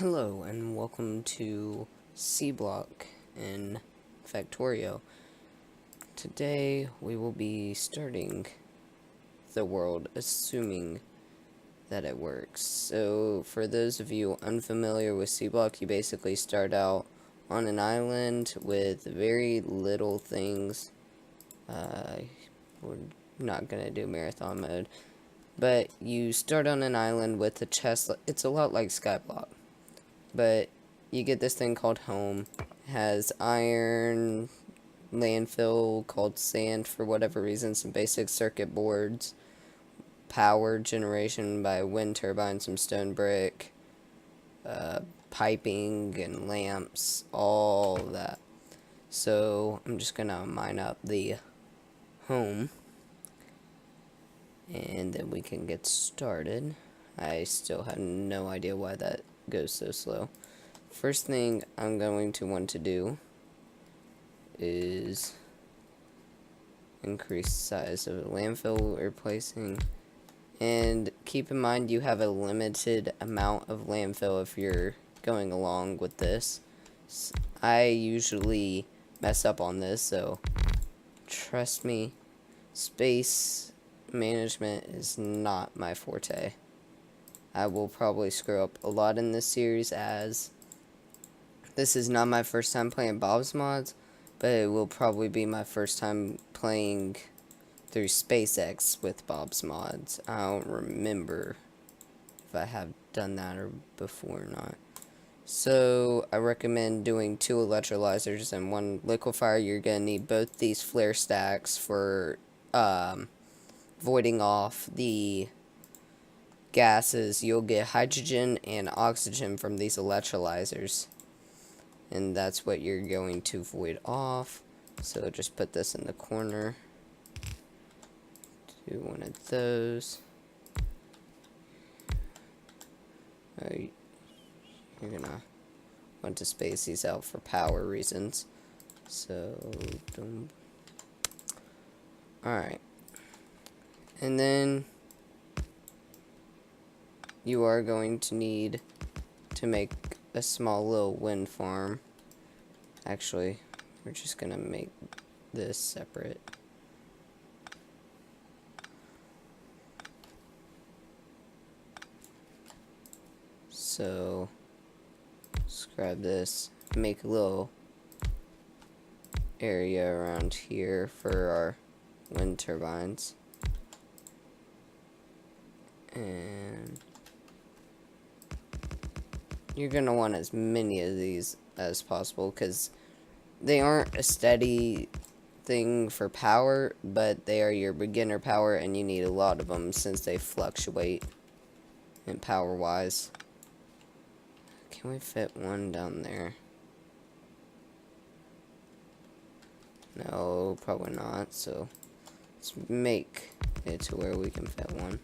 Hello and welcome to Seablock in Factorio. Today we will be starting the world, assuming that it works. So for those of you unfamiliar with Seablock, you basically start out on an island with very little things. We're not going to do marathon mode. But you start on an island with a chest. It's a lot like Skyblock. But you get this thing called home. It has iron, landfill called sand for whatever reason, some basic circuit boards, power generation by wind turbine, some stone brick, piping and lamps, all that. So I'm just gonna mine up the home and then we can get started. I still have no idea why that goes so slow. First thing I'm going to want to do is increase size of the landfill we're replacing. And keep in mind you have a limited amount of landfill if you're going along with this. I usually mess up on this, so trust me, space management is not my forte. I will probably screw up a lot in this series, as this is not my first time playing Bob's Mods, but it will probably be my first time playing through SpaceX with Bob's Mods. I don't remember if I have done that or before or not. So I recommend doing 2 electrolyzers and 1 liquefier. You're going to need both these flare stacks for voiding off the gases. You'll get hydrogen and oxygen from these electrolyzers, and that's what you're going to void off. So just put this in the corner. Do one of those. You're gonna want to space these out for power reasons. So, alright. And then you are going to need to make a small little wind farm. Actually, we're just gonna make this separate. So, let's grab this, make a little area around here for our wind turbines. And you're going to want as many of these as possible, because they aren't a steady thing for power, but they are your beginner power, and you need a lot of them since they fluctuate in power wise. Can we fit one down there? No, probably not. So let's make it to where we can fit one.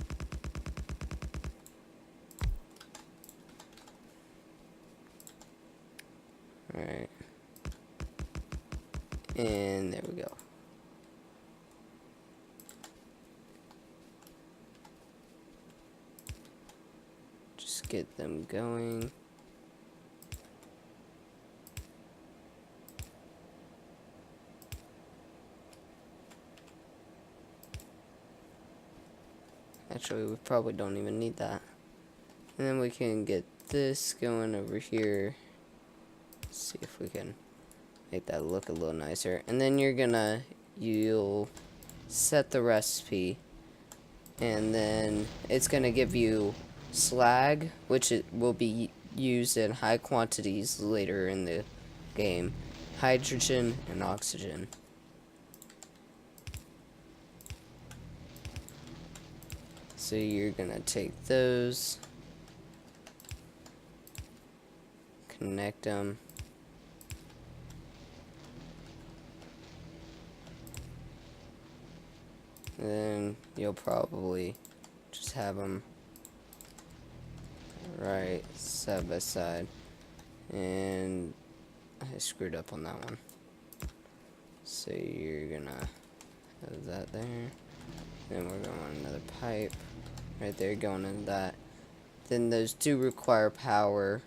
Alright. And there we go. Just get them going. Actually, we probably don't even need that. And then we can get this going over here. Let's see if we can make that look a little nicer. And then you'll set the recipe. And then it's gonna give you slag, which it will be used in high quantities later in the game. Hydrogen and oxygen. So you're gonna take those, connect them, and then you'll probably just have them right side by side. And I screwed up on that one. So you're gonna have that there. Then we're going on another pipe right there going into that. Then those do require power.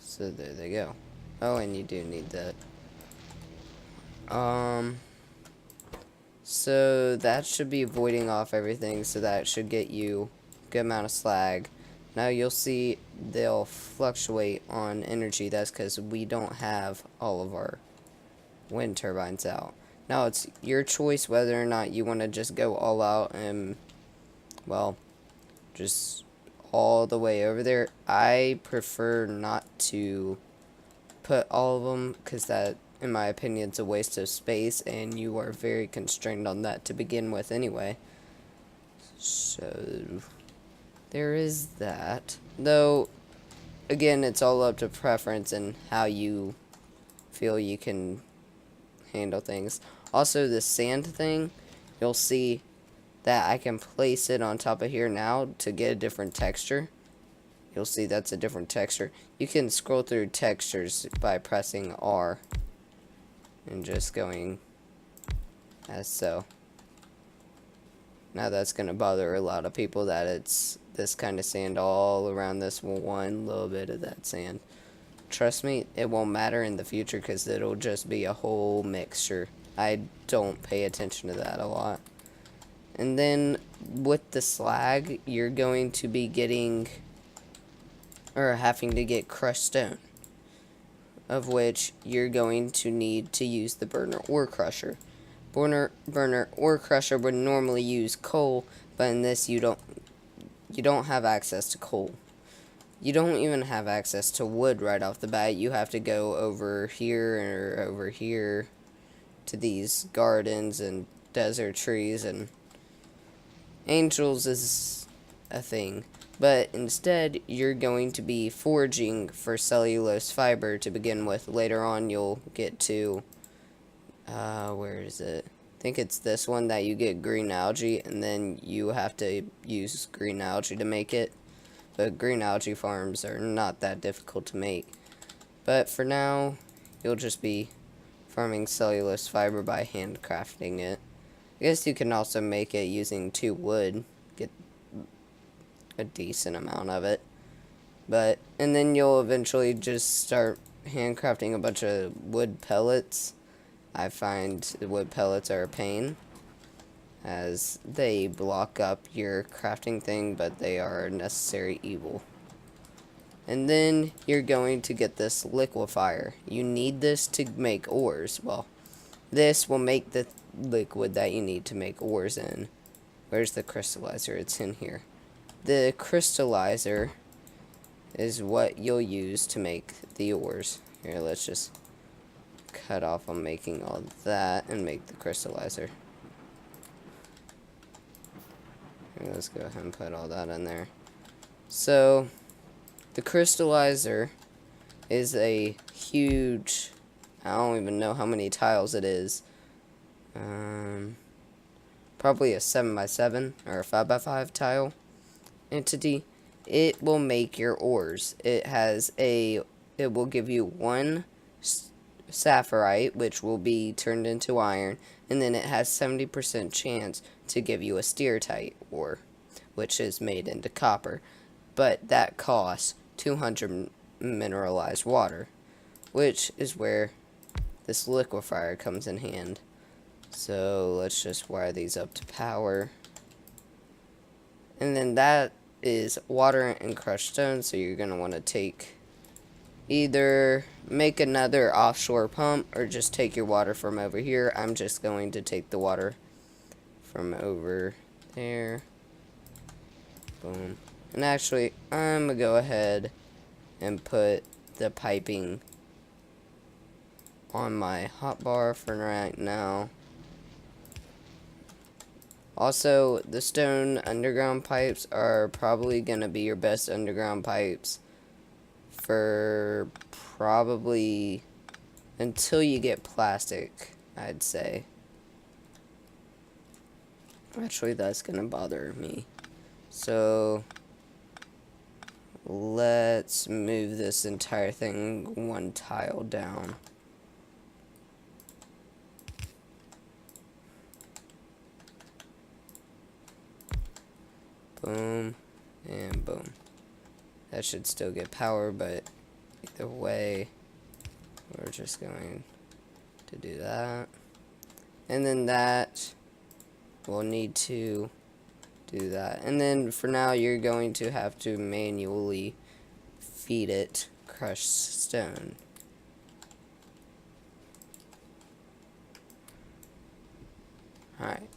So there they go. Oh, and you do need that. So that should be voiding off everything, so that should get you a good amount of slag. Now you'll see they'll fluctuate on energy. That's because we don't have all of our wind turbines out. Now it's your choice whether or not you want to just go all out and, well, just all the way over there. I prefer not to put all of them because that, in my opinion, is a waste of space, and you are very constrained on that to begin with anyway. So there is that. Though, again, it's all up to preference and how you feel you can handle things. Also, the sand thing, you'll see that I can place it on top of here now to get a different texture. You'll see that's a different texture. You can scroll through textures by pressing R and just going as so. Now that's going to bother a lot of people that it's this kind of sand all around this one little bit of that sand. Trust me, it won't matter in the future because it'll just be a whole mixture. I don't pay attention to that a lot. And then with the slag, you're going to be getting, or having to get crushed stone, of which you're going to need to use the burner ore crusher. Burner ore crusher would normally use coal, but in this you don't have access to coal. You don't even have access to wood right off the bat. You have to go over here or over here to these gardens and desert trees, and angels is a thing. But instead, you're going to be foraging for cellulose fiber to begin with. Later on, you'll get to, where is it? I think it's this one that you get green algae, and then you have to use green algae to make it. But green algae farms are not that difficult to make. But for now, you'll just be farming cellulose fiber by handcrafting it. I guess you can also make it using 2 wood, get a decent amount of it. And then you'll eventually just start handcrafting a bunch of wood pellets. I find the wood pellets are a pain, as they block up your crafting thing, but they are a necessary evil. And then you're going to get this liquefier. You need this to make ores. Well, this will make the liquid that you need to make ores in. Where's the crystallizer? It's in here. The crystallizer is what you'll use to make the ores. Here, let's just cut off on making all that and make the crystallizer. Here, let's go ahead and put all that in there. So, the crystallizer is a huge, I don't even know how many tiles it is. Probably a 7x7 or a 5x5 tile entity. It will make your ores. It will give you 1 sapphirite, which will be turned into iron, and then it has 70% chance to give you a steatite ore, which is made into copper. But that costs 200 mineralized water, which is where this liquefier comes in hand. So let's just wire these up to power. And then that is water and crushed stone, so you're going to want to take, either make another offshore pump or just take your water from over here. I'm just going to take the water from over there. Boom. And actually, I'm going to go ahead and put the piping on my hotbar for right now. Also, the stone underground pipes are probably going to be your best underground pipes for probably until you get plastic, I'd say. Actually, that's going to bother me. So, let's move this entire thing 1 tile down. Boom, and boom. That should still get power, but Either way, we're just going to do that. And then that, we'll need to do that. And then for now, you're going to have to manually feed it crushed stone. Alright.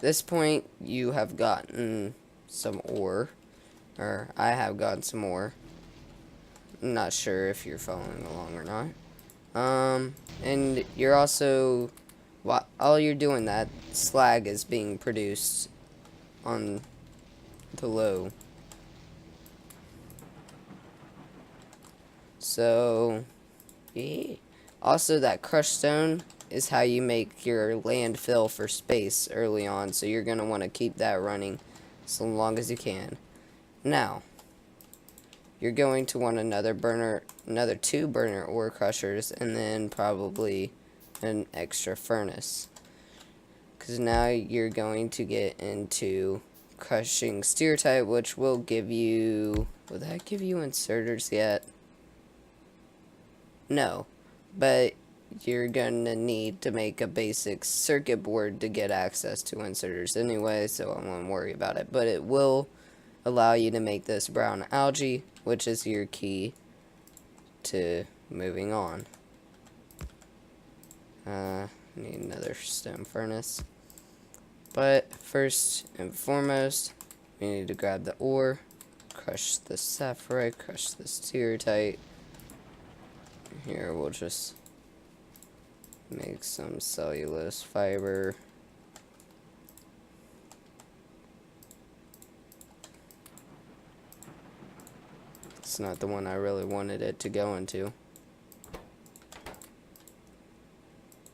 This point, you have gotten some ore. Or, I have gotten some ore. I'm not sure if you're following along or not. And you're also, while you're doing that, slag is being produced on the low. So, yeah. Also, that crushed stone is how you make your landfill for space early on, so you're going to want to keep that running so long as you can. Now, you're going to want another 2 burner ore crushers, and then probably an extra furnace. Because now you're going to get into crushing steertite, which will give you... Will that give you inserters yet? No. But you're gonna need to make a basic circuit board to get access to inserters anyway, so I won't worry about it. But it will allow you to make this brown algae, which is your key to moving on. Need another stone furnace. But first and foremost, we need to grab the ore, crush the sapphire, crush the steertite. Here we'll just make some cellulose fiber. It's not the one I really wanted it to go into.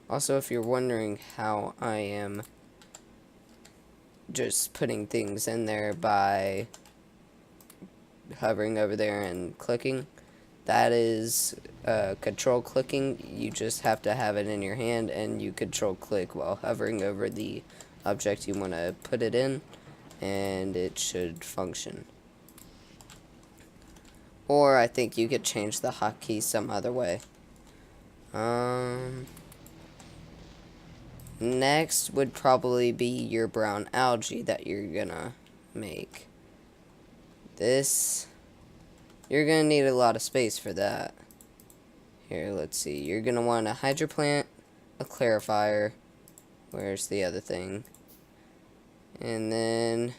Also, if you're wondering how I am just putting things in there by hovering over there and clicking, that is control clicking. You just have to have it in your hand and you control click while hovering over the object you want to put it in, and it should function. Or I think you could change the hotkey some other way. Next would probably be your brown algae that you're gonna make. This, you're gonna need a lot of space for that. Here, let's see. You're gonna want a hydroplant, a clarifier. Where's the other thing? And then,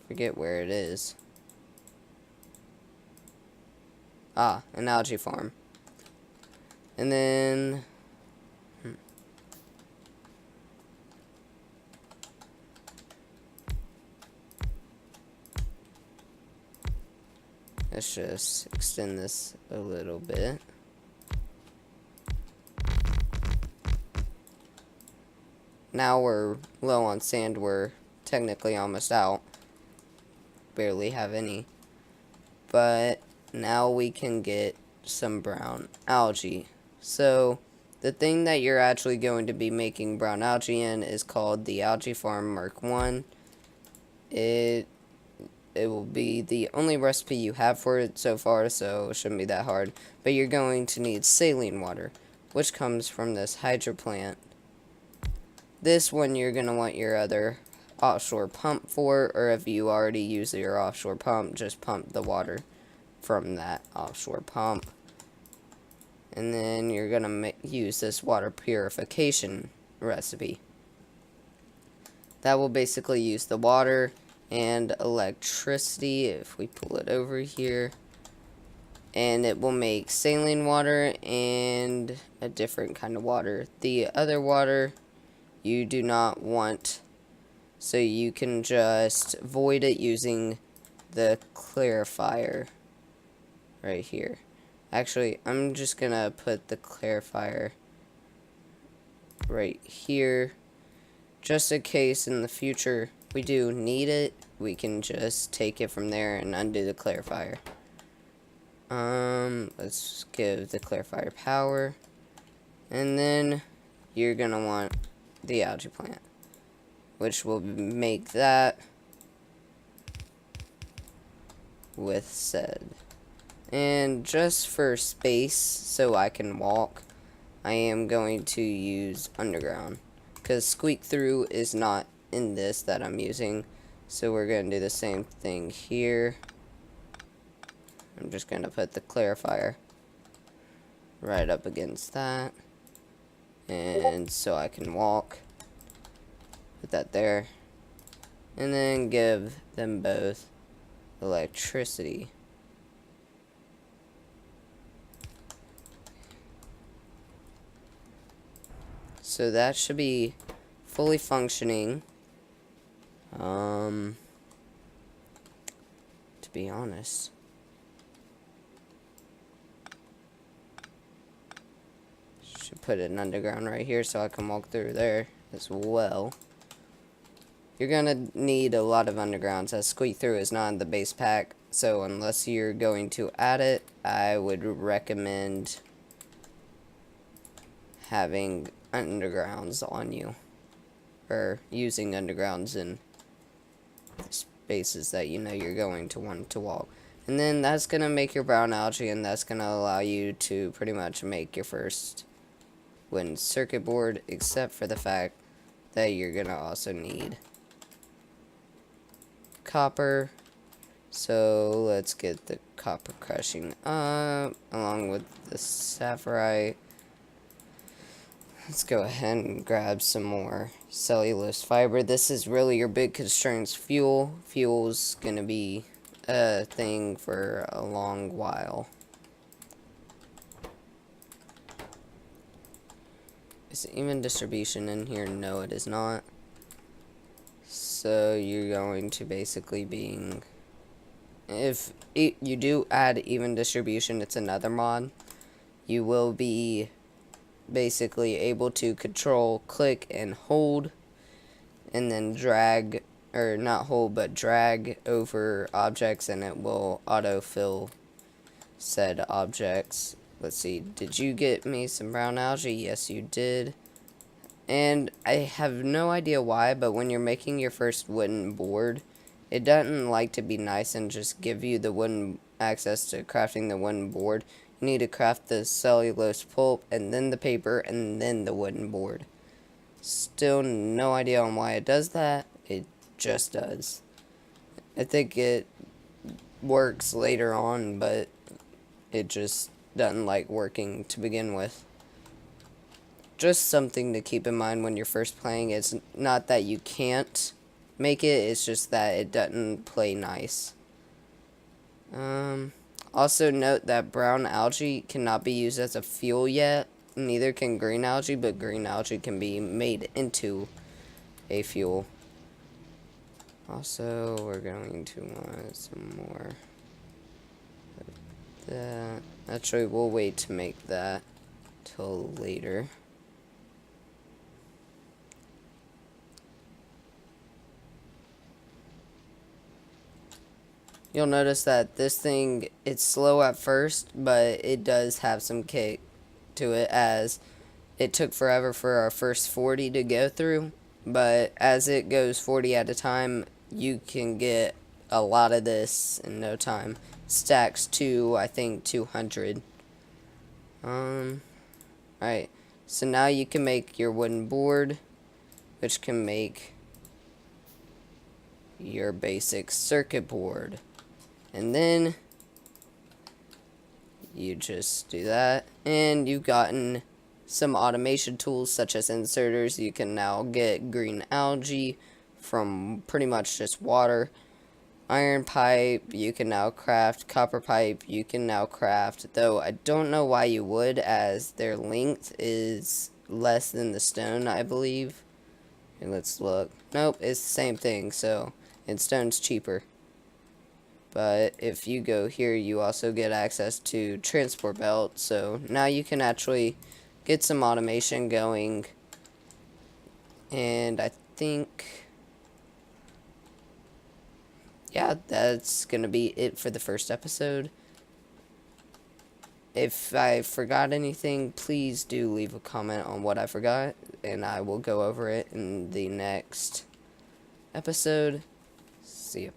forget where it is. Ah, an algae farm. And then, let's just extend this a little bit. Now we're low on sand, we're technically almost out. Barely have any. But now we can get some brown algae. So, the thing that you're actually going to be making brown algae in is called the Algae Farm Mark 1. It will be the only recipe you have for it so far, so it shouldn't be that hard. But you're going to need saline water, which comes from this hydro plant. This one you're going to want your other offshore pump for, or if you already use your offshore pump, just pump the water from that offshore pump. And then you're going to use this water purification recipe. That will basically use the water and electricity, if we pull it over here. And it will make saline water and a different kind of water. The other water you do not want, so you can just void it using the clarifier right here. Actually, I'm just gonna put the clarifier right here, just in case in the future we do need it. We can just take it from there and undo the clarifier. Let's give the clarifier power, and then you're gonna want the algae plant, which will make that with said. And just for space, so I can walk, I am going to use underground, because squeak through is not in this that I'm using. So we're going to do the same thing here. I'm just going to put the clarifier right up against that, and so I can walk. Put that there, and then give them both electricity. So that should be fully functioning. To be honest, should put an underground right here so I can walk through there as well. You're gonna need a lot of undergrounds, as squeak through is not in the base pack, so unless you're going to add it, I would recommend having undergrounds on you, or using undergrounds in spaces that you know you're going to want to walk. And then that's gonna make your brown algae, and that's gonna allow you to pretty much make your first wooden circuit board, except for the fact that you're gonna also need copper. So let's get the copper crushing up along with the sapphirite. Let's go ahead and grab some more cellulose fiber. This is really your big constraints. Fuel's gonna be a thing for a long while. Is even distribution in here? No, it is not. So you're going to basically being, if you do add even distribution, it's another mod. You will be basically able to control, click, and hold, and then drag, or not hold, but drag over objects, and it will autofill said objects. Let's see, did you get me some brown algae? Yes, you did. And I have no idea why, but when you're making your first wooden board, it doesn't like to be nice and just give you the wooden access to crafting the wooden board. You need to craft the cellulose pulp, and then the paper, and then the wooden board. Still no idea on why it does that. It just does. I think it works later on, but it just doesn't like working to begin with. Just something to keep in mind when you're first playing. It's not that you can't make it, it's just that it doesn't play nice. Also note that brown algae cannot be used as a fuel yet. Neither can green algae, but green algae can be made into a fuel. Also, we're going to want some more of that. Actually, we'll wait to make that till later. You'll notice that this thing, it's slow at first, but it does have some kick to it, as it took forever for our first 40 to go through. But as it goes 40 at a time, you can get a lot of this in no time. Stacks to, I think, 200. Alright, so now you can make your wooden board, which can make your basic circuit board. And then you just do that, and you've gotten some automation tools such as inserters. You can now get green algae from pretty much just water. Iron pipe, you can now craft. Copper pipe, you can now craft, though I don't know why you would, as their length is less than the stone, I believe. And let's look. Nope, it's the same thing, so, and stone's cheaper. But if you go here, you also get access to transport belt. So now you can actually get some automation going. And I think, yeah, that's going to be it for the first episode. If I forgot anything, please do leave a comment on what I forgot, and I will go over it in the next episode. See ya.